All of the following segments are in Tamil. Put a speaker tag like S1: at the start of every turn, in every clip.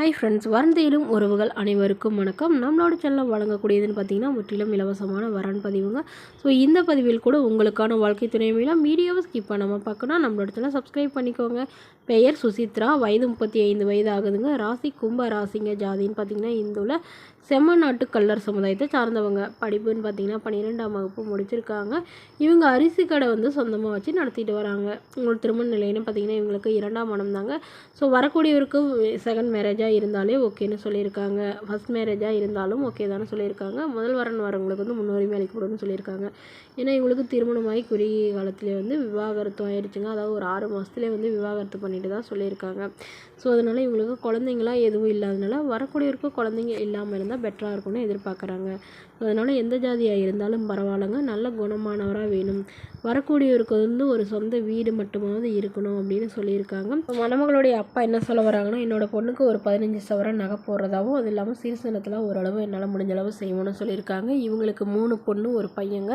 S1: ஹாய் ஃப்ரெண்ட்ஸ், வரன் தேடும் உறவுகள் அனைவருக்கும் வணக்கம். நம்மளோட சேனலில் வழங்கக்கூடியதுன்னு பார்த்தீங்கன்னா முற்றிலும் இலவசமான வரன் பதிவுங்க. ஸோ இந்த பதிவில் கூட உங்களுக்கான வாழ்க்கை துணைவிலாம் வீடியோவை ஸ்கிப் பண்ணாமல் பார்க்கணும். நம்மளோட சேனல் சப்ஸ்கிரைப் பண்ணிக்கோங்க. பெயர் சுசித்ரா, வயது 35 வயது ஆகுதுங்க. ராசி கும்ப ராசிங்க. ஜாதின்னு பார்த்தீங்கன்னா இந்துல செம்மநாட்டு கல்லர் சமுதாயத்தை சார்ந்தவங்க. படிப்புன்னு பார்த்தீங்கன்னா 12ஆம் வகுப்பு முடிச்சிருக்காங்க. இவங்க அரிசி கடை சொந்தமாக வச்சு நடத்திட்டு வராங்க. உங்களுக்கு திருமண நிலைன்னு பார்த்தீங்கன்னா இவங்களுக்கு 2ஆம் மனம் தாங்க. ஸோ வரக்கூடியவருக்கு செகண்ட் மேரேஜாக இருந்தாலே ஓகேன்னு சொல்லியிருக்காங்க. ஃபஸ்ட் மேரேஜாக இருந்தாலும் ஓகே தானே சொல்லியிருக்காங்க. முதல் வரன் வரவங்களுக்கு முன்னுரிமை அளிக்கப்படும்னு சொல்லியிருக்காங்க. ஏன்னா இவங்களுக்கு திருமணமாகி குறுகிய காலத்திலே விவாகரத்து ஆயிடுச்சுங்க. அதாவது ஒரு 6 மாதத்துலேயே விவாகரத்து பண்ணிட்டு தான் சொல்லியிருக்காங்க. ஸோ அதனால் இவங்களுக்கு குழந்தைங்களாம் எதுவும் இல்லாதனால வரக்கூடியவருக்கு குழந்தைங்க இல்லாமல் இருந்தால் பெட்டராக இருக்கும்னு எதிர்பார்க்குறாங்க. அதனால் எந்த ஜாதியாக இருந்தாலும் பரவாயில்லைங்க, நல்ல குணமானவராக வேணும். வரக்கூடியவருக்கு ஒரு சொந்த வீடு மட்டுமாவது இருக்கணும் அப்படின்னு சொல்லியிருக்காங்க. மணமகளுடைய அப்பா என்ன சொல்ல வராங்கன்னா, என்னோட பொண்ணுக்கு ஒரு 15 சவரன் நகை போடுறதாகவும், அது இல்லாமல் சீர்சனத்தில் ஓரளவு என்னால் முடிஞ்ச அளவு செய்யணும்னு சொல்லியிருக்காங்க. இவங்களுக்கு 3 பொண்ணு ஒரு பையங்க.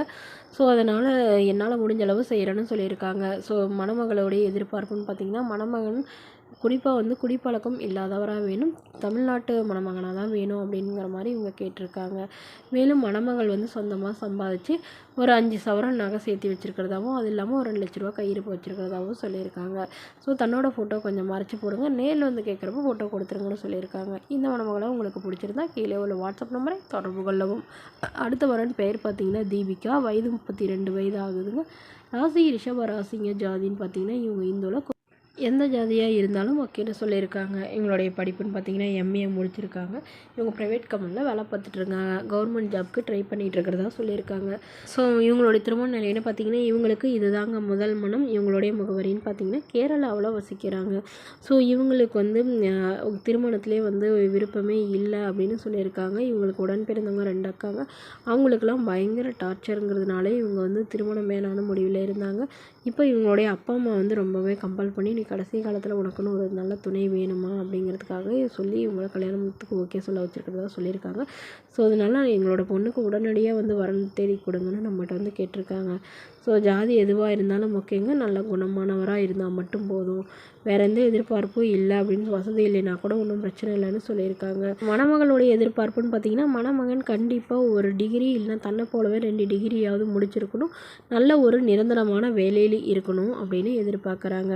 S1: ஸோ அதனால் என்னால் முடிஞ்ச அளவு செய்கிறேன்னு சொல்லியிருக்காங்க. ஸோ மணமகளுடைய எதிர்பார்ப்புன்னு பார்த்திங்கன்னா, மணமகன் குறிப்பாக குடிப்பழக்கம் இல்லாதவராக வேணும், தமிழ்நாட்டு மணமகனாக தான் வேணும் அப்படிங்கிற மாதிரி இவங்க கேட்டிருக்காங்க. மேலும் மணமகள் சொந்தமாக சம்பாதிச்சு ஒரு 5 சவரன் நகை சேர்த்து வச்சுருக்கிறதாகவும், அது இல்லாமல் ஒரு 2 லட்ச ரூபா கையிருப்பு வச்சுருக்கிறதாகவும் சொல்லியிருக்காங்க. ஸோ தன்னோட ஃபோட்டோ கொஞ்சம் மறைச்சி போடுங்க, நேரில் கேட்குறப்ப ஃபோட்டோ கொடுத்துருங்கன்னு சொல்லியிருக்காங்க. இந்த மணமகளை உங்களுக்கு பிடிச்சிருந்தா கீழே உள்ள வாட்ஸ்அப் நம்பரை தொடர்பு கொள்ளவும். அடுத்த வரன் பெயர் பார்த்திங்கன்னா தீபிகா, வயது 32 வயது ஆகுதுங்க. ராசி ரிஷப ராசிங்க. ஜாதின்னு பார்த்திங்கன்னா இவங்க இந்துல எந்த ஜாதியாக இருந்தாலும் ஓகேன்னு சொல்லியிருக்காங்க. இவங்களுடைய படிப்புன்னு பார்த்திங்கன்னா எம்ஏ முடிச்சிருக்காங்க. இவங்க ப்ரைவேட் கம்பெனியில் வேலை பார்த்துட்ருக்காங்க. கவர்மெண்ட் ஜாப்க்கு ட்ரை பண்ணிகிட்டு இருக்கிறதா சொல்லியிருக்காங்க. ஸோ இவங்களுடைய திருமண நிலைன்னு பார்த்திங்கன்னா இவங்களுக்கு இதுதாங்க முதல் மனம். இவங்களுடைய முகவரின்னு பார்த்திங்கன்னா கேரளாவில் வசிக்கிறாங்க. ஸோ இவங்களுக்கு திருமணத்திலே விருப்பமே இல்லை அப்படின்னு சொல்லியிருக்காங்க. இவங்களுக்கு உடன் பிறந்தவங்க 2 அக்காங்க. அவங்களுக்கெல்லாம் பயங்கர டார்ச்சருங்கிறதுனால இவங்க திருமணம் வேணான்னு முடிவில் இருந்தாங்க. இப்போ இவங்களுடைய அப்பா அம்மா ரொம்பவே கம்பல் பண்ணி, நீ கடைசி காலத்தில் உனக்குன்னு ஒரு நல்ல துணை வேணுமா அப்படிங்கிறதுக்காக சொல்லி இவங்கள கல்யாணத்துக்கு ஓகே சொல்ல வச்சுருக்கிறதா சொல்லியிருக்காங்க. ஸோ அதனால் எங்களோட பொண்ணுக்கு உடனடியாக வரன் தேடி கொடுங்கன்னு நம்மகிட்ட கேட்டிருக்காங்க. ஸோ ஜாதி எதுவாக இருந்தாலும் ஓகேங்க, நல்ல குணமானவராக இருந்தால் மட்டும் போதும், வேறு எந்த எதிர்பார்ப்பும் இல்லை அப்படின்னு, வசதி இல்லைன்னா கூட ஒன்றும் பிரச்சனை இல்லைன்னு சொல்லியிருக்காங்க. மணமகளுடைய எதிர்பார்ப்புன்னு பார்த்திங்கன்னா, மணமகன் கண்டிப்பாக ஒரு டிகிரி இல்லைன்னா தன்னை போலவே 2 டிகிரியாவது முடிச்சிருக்கணும், நல்ல ஒரு நிரந்தரமான வேலையில் இருக்கணும் அப்படின்னு எதிர்பார்க்குறாங்க.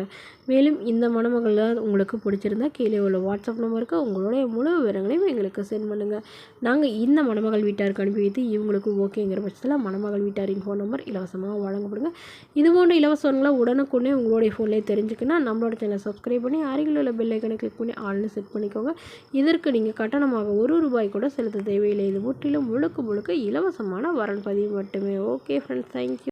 S1: மேலும் இந்த மணமகள் உங்களுக்கு பிடிச்சிருந்தா கீழே உள்ள வாட்ஸ்அப் நம்பருக்கு உங்களுடைய முழு விவரங்களையும் எங்களுக்கு சென்ட் பண்ணுங்கள். நாங்கள் இந்த மணமகள் வீட்டாருக்கு அனுப்பி வைத்து இவங்களுக்கு ஓகேங்கிற பட்சத்தில் மணமகள் வீட்டாரின் ஃபோன் நம்பர் இலவசமாக வழங்கப்படுங்க. இது போன்ற இலவசங்களை உடனுக்குடனே உங்களுடைய ஃபோன்லேயே தெரிஞ்சுக்கணும். நம்மளோட சேனலை சப்ஸ்கிரைப் பண்ணி அருகில் உள்ள பெல் ஐக்கனை கிளிக் பண்ணி ஆல்னு செட் பண்ணிக்கோங்க. இதற்கு நீங்கள் கட்டணமாக ₹1 கூட செலுத்த தேவையில்லை. இது முற்றிலும் முழுக்க இலவசமான வரன் பதிவு மட்டுமே. Okay friends, thank you.